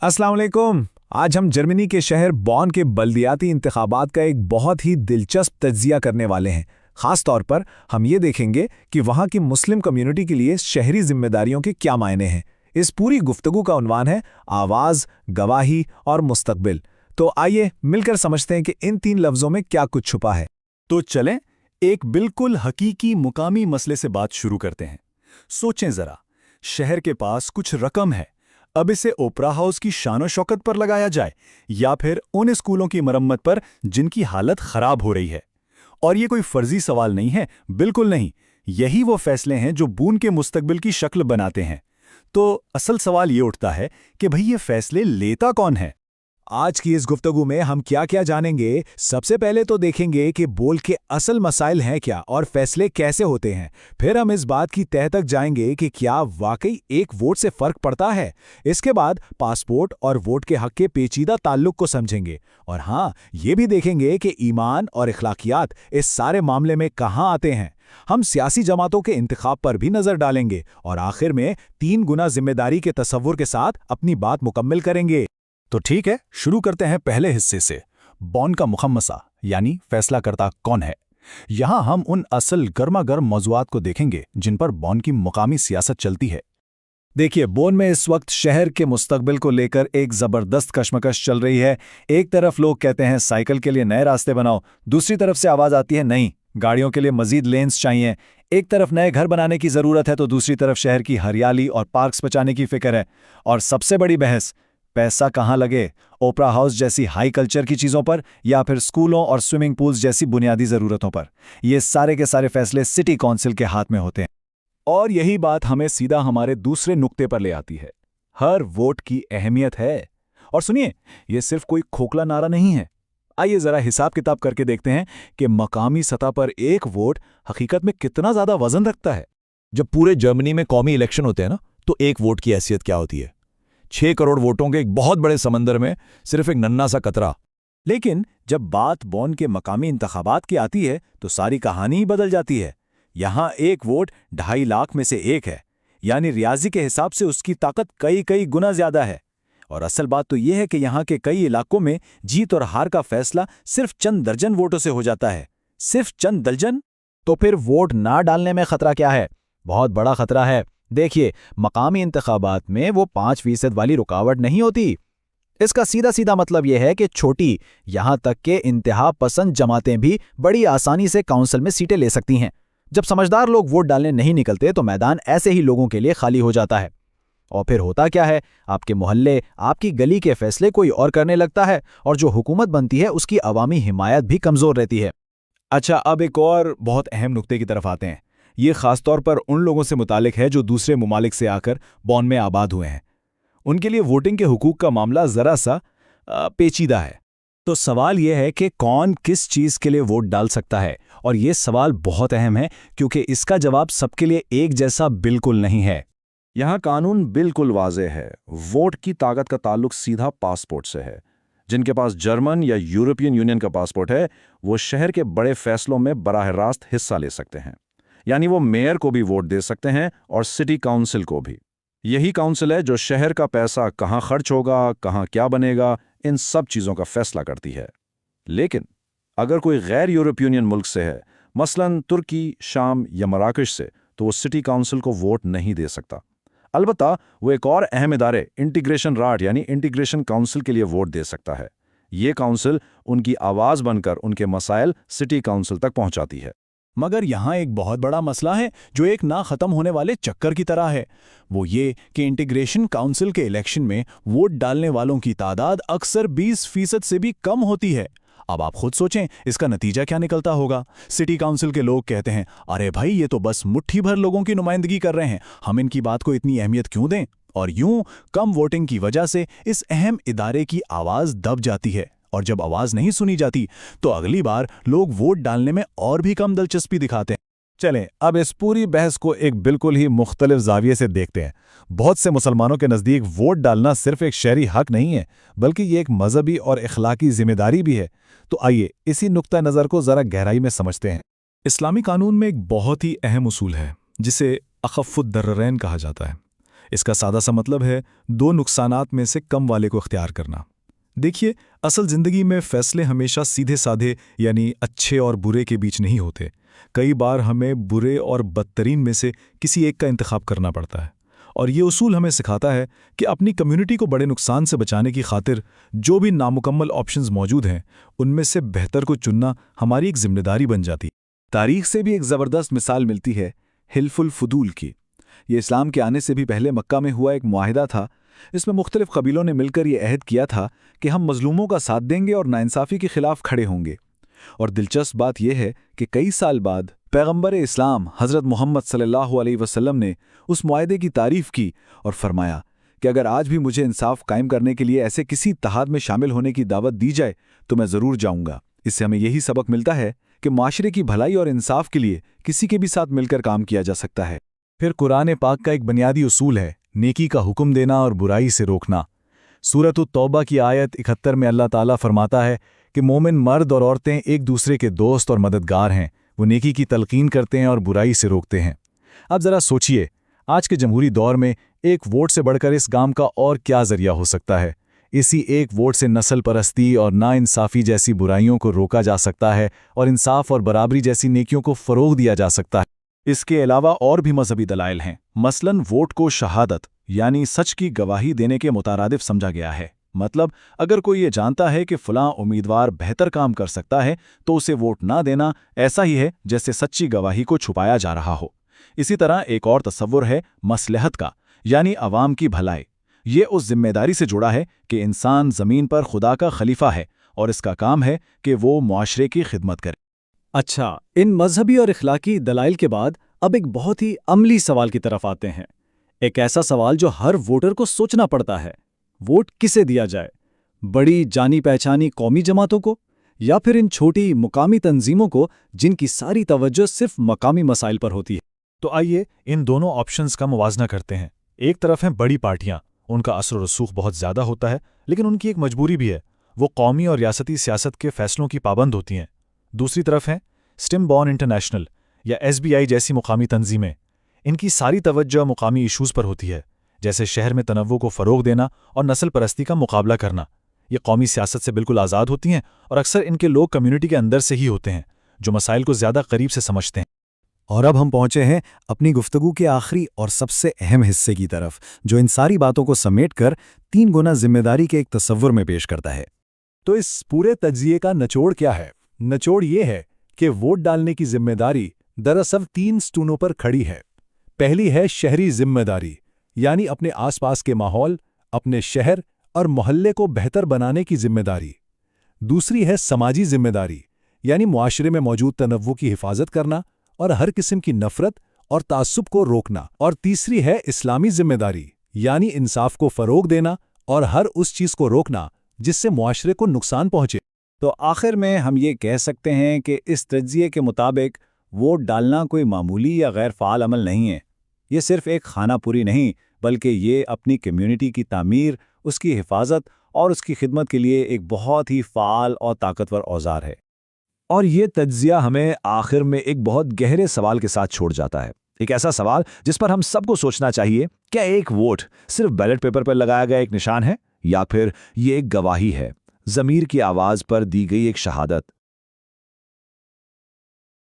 अस्सलाम वालेकुम। आज हम जर्मनी के शहर बॉन के बल्दियाती इंतखाबात का एक बहुत ही दिलचस्प तज्जिया करने वाले हैं। ख़ास तौर पर हम ये देखेंगे कि वहाँ की मुस्लिम कम्युनिटी के लिए शहरी जिम्मेदारियों के क्या मायने हैं। इस पूरी गुफ्तगू का उन्वान है आवाज़, गवाही और मुस्तकबिल। तो आइए मिलकर समझते हैं कि इन 3 लफ्ज़ों में क्या कुछ छुपा है। तो चलें एक बिल्कुल हकीकी मुकामी मसले से बात शुरू करते हैं। सोचें जरा, शहर के पास कुछ रकम है, अब इसे ओपरा हाउस की शान शौकत पर लगाया जाए या फिर उन स्कूलों की मरम्मत पर जिनकी हालत खराब हो रही है। और ये कोई फर्जी सवाल नहीं है, बिल्कुल नहीं। यही वो फैसले हैं जो बून के मुस्तकबिल की शक्ल बनाते हैं। तो असल सवाल ये उठता है कि भाई ये फैसले लेता कौन है। आज की इस गुफ्तगू में हम क्या क्या जानेंगे। सबसे पहले तो देखेंगे कि बोल के असल मसाइल हैं क्या और फैसले कैसे होते हैं। फिर हम इस बात की तह तक जाएंगे कि क्या वाकई एक वोट से फर्क पड़ता है। इसके बाद पासपोर्ट और वोट के हक के पेचीदा ताल्लुक को समझेंगे। और हाँ, ये भी देखेंगे कि ईमान और इखलाकियात इस सारे मामले में कहाँ आते हैं। हम सियासी जमातों के इंतखाब पर भी नजर डालेंगे और आखिर में 3 गुना जिम्मेदारी के तसव्वुर के साथ अपनी बात मुकम्मल करेंगे। तो ठीक है, शुरू करते हैं पहले हिस्से से, बॉन का मुखम्मसा यानी फैसला करता कौन है। यहां हम उन असल गर्मा गर्म मौज़ूआत को देखेंगे जिन पर बॉन की मुकामी सियासत चलती है। देखिए, बोन में इस वक्त शहर के मुस्तकबिल को लेकर एक जबरदस्त कशमकश चल रही है। एक तरफ लोग कहते हैं साइकिल के लिए नए रास्ते बनाओ, दूसरी तरफ से आवाज आती है नहीं, गाड़ियों के लिए मजीद लेन्स चाहिए। एक तरफ नए घर बनाने की जरूरत है तो दूसरी तरफ शहर की हरियाली और पार्क्स बचाने की फिक्र है। और सबसे बड़ी बहस, पैसा कहाँ लगे, ओपरा हाउस जैसी हाई कल्चर की चीज़ों पर या फिर स्कूलों और स्विमिंग पूल्स जैसी बुनियादी ज़रूरतों पर। ये सारे के सारे फैसले सिटी काउंसिल के हाथ में होते हैं। और यही बात हमें सीधा हमारे दूसरे नुक्ते पर ले आती है, हर वोट की अहमियत है। और सुनिए, ये सिर्फ कोई खोखला नारा नहीं है। आइए ज़रा हिसाब किताब करके देखते हैं कि मकामी सतह पर एक वोट हकीकत में कितना ज़्यादा वजन रखता है। जब पूरे जर्मनी में कौमी इलेक्शन होते हैं ना, तो एक वोट की हैसियत क्या होती है? 6 करोड़ वोटों के एक बहुत बड़े समंदर में सिर्फ एक नन्हा सा कतरा। लेकिन जब बात बॉन के मकामी इंतखाबात की आती है तो सारी कहानी ही बदल जाती है। यहाँ एक वोट 2.5 लाख में से एक है, यानी रियाजी के हिसाब से उसकी ताकत कई कई गुना ज्यादा है। और असल बात तो यह है कि यहाँ के कई इलाकों में जीत और हार का फैसला सिर्फ चंद दर्जन वोटों से हो जाता है। सिर्फ चंद दर्जन। तो फिर वोट ना डालने में खतरा क्या है? बहुत बड़ा खतरा है। देखिए, मकामी इंतखाबात में वो 5% वाली रुकावट नहीं होती। इसका सीधा सीधा मतलब यह है कि छोटी, यहां तक के इंतहा पसंद जमातें भी बड़ी आसानी से काउंसिल में सीटें ले सकती हैं। जब समझदार लोग वोट डालने नहीं निकलते तो मैदान ऐसे ही लोगों के लिए खाली हो जाता है। और फिर होता क्या है, आपके मोहल्ले, आपकी गली के फैसले कोई और करने लगता है और जो हुकूमत बनती है उसकी अवामी हिमायत भी कमजोर रहती है। अच्छा, अब एक और बहुत अहम नुक्ते की तरफ आते हैं। ये खासतौर पर उन लोगों से मुतालिक है जो दूसरे ममालिक से आकर बॉन में आबाद हुए हैं। उनके लिए वोटिंग के हुकूक का मामला जरा सा पेचीदा है। तो सवाल यह है कि कौन किस चीज़ के लिए वोट डाल सकता है। और ये सवाल बहुत अहम है क्योंकि इसका जवाब सबके लिए एक जैसा बिल्कुल नहीं है। यहाँ कानून बिल्कुल वाज़ेह है। वोट की ताकत का ताल्लुक सीधा पासपोर्ट से है। जिनके पास जर्मन या यूरोपियन यूनियन का पासपोर्ट है वो शहर के बड़े फैसलों में बराह रास्त हिस्सा ले सकते हैं। यानी वो मेयर को भी वोट दे सकते हैं और सिटी काउंसिल को भी। यही काउंसिल है जो शहर का पैसा कहाँ खर्च होगा, कहाँ क्या बनेगा, इन सब चीज़ों का फैसला करती है। लेकिन अगर कोई गैर यूरोपियन मुल्क से है, मसलन तुर्की, शाम या मराकश से, तो वो सिटी काउंसिल को वोट नहीं दे सकता। अलबत्ता वो एक और अहम इदारे इंटीग्रेशन राट यानी इंटीग्रेशन काउंसिल के लिए वोट दे सकता है। ये काउंसिल उनकी आवाज़ बनकर उनके मसाइल सिटी काउंसिल तक पहुंचाती है। मगर यहाँ एक बहुत बड़ा मसला है जो एक ना ख़त्म होने वाले चक्कर की तरह है। वो ये कि इंटीग्रेशन काउंसिल के इलेक्शन में वोट डालने वालों की तादाद अक्सर 20% से भी कम होती है। अब आप खुद सोचें, इसका नतीजा क्या निकलता होगा। सिटी काउंसिल के लोग कहते हैं, अरे भाई, ये तो बस मुट्ठी भर लोगों की नुमाइंदगी कर रहे हैं, हम इनकी बात को इतनी अहमियत क्यों दें। और यूं कम वोटिंग की वजह से इस अहम इदारे की आवाज़ दब जाती है। और जब आवाज़ नहीं सुनी जाती तो अगली बार लोग वोट डालने में और भी कम दिलचस्पी दिखाते हैं। चलें, अब इस पूरी बहस को एक बिल्कुल ही मुख्तलिफ ज़ाविये से देखते हैं। बहुत से मुसलमानों के नज़दीक वोट डालना सिर्फ एक शहरी हक नहीं है, बल्कि ये एक मजहबी और इखलाकी जिम्मेदारी भी है। तो आइए इसी नुक्ता नज़र को ज़रा गहराई में समझते हैं। इस्लामी कानून में एक बहुत ही अहम उसूल है जिसे अखफ़ुद्दर्ररैन कहा जाता है। اس کا سادہ سا مطلب ہے دو نقصانات میں سے کم والے کو اختیار کرنا۔ دیکھیے، اصل زندگی میں فیصلے ہمیشہ سیدھے سادھے یعنی اچھے اور برے کے بیچ نہیں ہوتے۔ کئی بار ہمیں برے اور بدترین میں سے کسی ایک کا انتخاب کرنا پڑتا ہے، اور یہ اصول ہمیں سکھاتا ہے کہ اپنی کمیونٹی کو بڑے نقصان سے بچانے کی خاطر جو بھی نامکمل آپشنز موجود ہیں ان میں سے بہتر کو چننا ہماری ایک ذمہ داری بن جاتی ہے۔ تاریخ سے بھی ایک زبردست مثال ملتی ہے حلف الفضول کی۔ یہ اسلام کے آنے سے بھی پہلے مکہ میں ہوا ایک معاہدہ تھا۔ اس میں مختلف قبیلوں نے مل کر یہ عہد کیا تھا کہ ہم مظلوموں کا ساتھ دیں گے اور ناانصافی کے خلاف کھڑے ہوں گے۔ اور دلچسپ بات یہ ہے کہ کئی سال بعد پیغمبر اسلام حضرت محمد صلی اللہ علیہ وسلم نے اس معاہدے کی تعریف کی اور فرمایا کہ اگر آج بھی مجھے انصاف قائم کرنے کے لیے ایسے کسی اتحاد میں شامل ہونے کی دعوت دی جائے تو میں ضرور جاؤں گا۔ اس سے ہمیں یہی سبق ملتا ہے کہ معاشرے کی بھلائی اور انصاف کے لیے کسی کے بھی ساتھ مل کر کام کیا جا سکتا ہے۔ پھر قرآن پاک کا ایک بنیادی اصول ہے نیکی کا حکم دینا اور برائی سے روکنا۔ سورۃ التوبہ کی آیت 71 میں اللہ تعالیٰ فرماتا ہے کہ مومن مرد اور عورتیں ایک دوسرے کے دوست اور مددگار ہیں، وہ نیکی کی تلقین کرتے ہیں اور برائی سے روکتے ہیں۔ اب ذرا سوچئے، آج کے جمہوری دور میں ایک ووٹ سے بڑھ کر اس کام کا اور کیا ذریعہ ہو سکتا ہے؟ اسی ایک ووٹ سے نسل پرستی اور ناانصافی جیسی برائیوں کو روکا جا سکتا ہے اور انصاف اور برابری جیسی نیکیوں کو فروغ دیا جا سکتا ہے۔ اس کے علاوہ اور بھی مذہبی دلائل ہیں۔ مثلاً ووٹ کو شہادت یعنی سچ کی گواہی دینے کے مترادف سمجھا گیا ہے۔ مطلب اگر کوئی یہ جانتا ہے کہ فلاں امیدوار بہتر کام کر سکتا ہے تو اسے ووٹ نہ دینا ایسا ہی ہے جیسے سچی گواہی کو چھپایا جا رہا ہو۔ اسی طرح ایک اور تصور ہے مصلحت کا، یعنی عوام کی بھلائی۔ یہ اس ذمہ داری سے جڑا ہے کہ انسان زمین پر خدا کا خلیفہ ہے اور اس کا کام ہے کہ وہ معاشرے کی خدمت کرے۔ اچھا، ان مذہبی اور اخلاقی دلائل کے بعد اب ایک بہت ہی عملی سوال کی طرف آتے ہیں۔ ایک ایسا سوال جو ہر ووٹر کو سوچنا پڑتا ہے، ووٹ کسے دیا جائے؟ بڑی جانی پہچانی قومی جماعتوں کو یا پھر ان چھوٹی مقامی تنظیموں کو جن کی ساری توجہ صرف مقامی مسائل پر ہوتی ہے؟ تو آئیے ان دونوں آپشنز کا موازنہ کرتے ہیں۔ ایک طرف ہیں بڑی پارٹیاں، ان کا اثر و رسوخ بہت زیادہ ہوتا ہے، لیکن ان کی ایک مجبوری بھی ہے، وہ قومی اور ریاستی سیاست کے فیصلوں کی پابند ہوتی ہیں۔ دوسری طرف ہیں سٹیم بون انٹرنیشنل یا SBI جیسی مقامی تنظیمیں۔ ان کی ساری توجہ مقامی ایشوز پر ہوتی ہے، جیسے شہر میں تنوع کو فروغ دینا اور نسل پرستی کا مقابلہ کرنا۔ یہ قومی سیاست سے بالکل آزاد ہوتی ہیں اور اکثر ان کے لوگ کمیونٹی کے اندر سے ہی ہوتے ہیں، جو مسائل کو زیادہ قریب سے سمجھتے ہیں۔ اور اب ہم پہنچے ہیں اپنی گفتگو کے آخری اور سب سے اہم حصے کی طرف، جو ان ساری باتوں کو سمیٹ کر 3 گنا ذمہ داری کے ایک تصور میں پیش کرتا ہے۔ تو اس پورے تجزیے کا نچوڑ کیا ہے؟ نچوڑ یہ ہے کہ ووٹ ڈالنے کی ذمہ داری دراصل 3 ستونوں پر کھڑی ہے۔ پہلی ہے شہری ذمہ داری، یعنی اپنے آس پاس کے ماحول، اپنے شہر اور محلے کو بہتر بنانے کی ذمہ داری۔ دوسری ہے سماجی ذمہ داری، یعنی معاشرے میں موجود تنوع کی حفاظت کرنا اور ہر قسم کی نفرت اور تعصب کو روکنا۔ اور تیسری ہے اسلامی ذمہ داری، یعنی انصاف کو فروغ دینا اور ہر اس چیز کو روکنا جس سے معاشرے کو نقصان پہنچے۔ تو آخر میں ہم یہ کہہ سکتے ہیں کہ اس تجزیے کے مطابق ووٹ ڈالنا کوئی معمولی یا غیر فعال عمل نہیں ہے۔ یہ صرف ایک خانہ پوری نہیں، بلکہ یہ اپنی کمیونٹی کی تعمیر، اس کی حفاظت اور اس کی خدمت کے لیے ایک بہت ہی فعال اور طاقتور اوزار ہے۔ اور یہ تجزیہ ہمیں آخر میں ایک بہت گہرے سوال کے ساتھ چھوڑ جاتا ہے، ایک ایسا سوال جس پر ہم سب کو سوچنا چاہیے۔ کیا ایک ووٹ صرف بیلٹ پیپر پر لگایا گیا ایک نشان ہے، یا پھر یہ ایک گواہی ہے، ضمیر کی آواز پر دی گئی ایک شہادت؟